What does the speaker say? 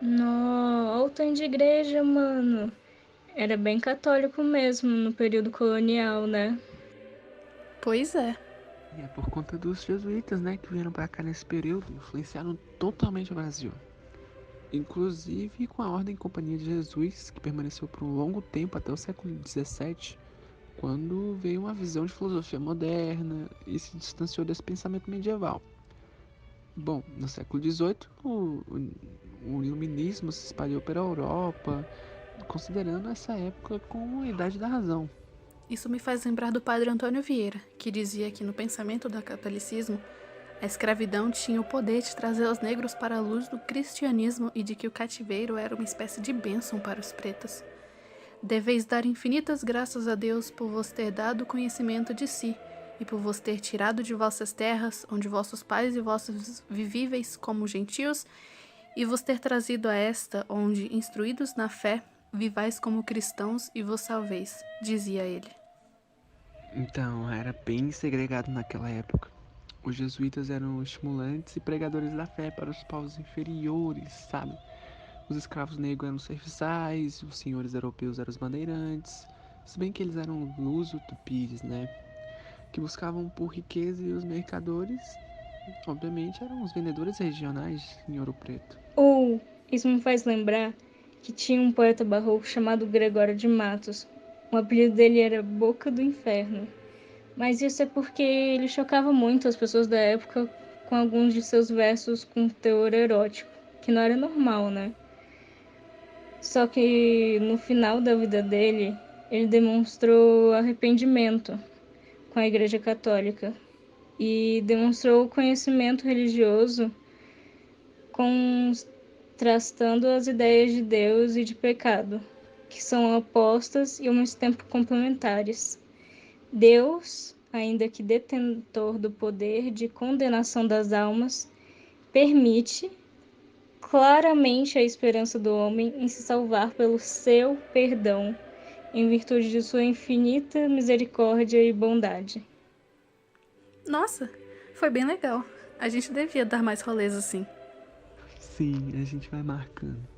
Nó, olha o tanto de igreja, mano. Era bem católico mesmo no período colonial, né? Pois é. E é por conta dos jesuítas, né, que vieram para cá nesse período, influenciaram totalmente o Brasil. Inclusive com a Ordem Companhia de Jesus, que permaneceu por um longo tempo até o século XVII, quando veio uma visão de filosofia moderna e se distanciou desse pensamento medieval. Bom, no século XVIII, o iluminismo se espalhou pela Europa, considerando essa época como a Idade da Razão. Isso me faz lembrar do padre Antônio Vieira, que dizia que no pensamento do catolicismo, a escravidão tinha o poder de trazer os negros para a luz do cristianismo e de que o cativeiro era uma espécie de bênção para os pretos. Deveis dar infinitas graças a Deus por vos ter dado conhecimento de si, e por vos ter tirado de vossas terras, onde vossos pais e vossos vivíveis como gentios, e vos ter trazido a esta, onde, instruídos na fé, vivais como cristãos e vos salveis, dizia ele. Então, era bem segregado naquela época. Os jesuítas eram estimulantes e pregadores da fé para os povos inferiores, sabe? Os escravos negros eram os serviçais, os senhores europeus eram os bandeirantes, se bem que eles eram luso-tupis, né? Que buscavam por riqueza e os mercadores, obviamente, eram os vendedores regionais em Ouro Preto. Ou, isso me faz lembrar que tinha um poeta barroco chamado Gregório de Matos. O apelido dele era Boca do Inferno. Mas isso é porque ele chocava muito as pessoas da época com alguns de seus versos com teor erótico, que não era normal, né? Só que no final da vida dele, ele demonstrou arrependimento com a Igreja Católica e demonstrou conhecimento religioso contrastando as ideias de Deus e de pecado, que são opostas e ao mesmo tempo complementares. Deus, ainda que detentor do poder de condenação das almas, permite claramente a esperança do homem em se salvar pelo seu perdão, em virtude de sua infinita misericórdia e bondade. Nossa, foi bem legal. A gente devia dar mais rolês assim. Sim, a gente vai marcando.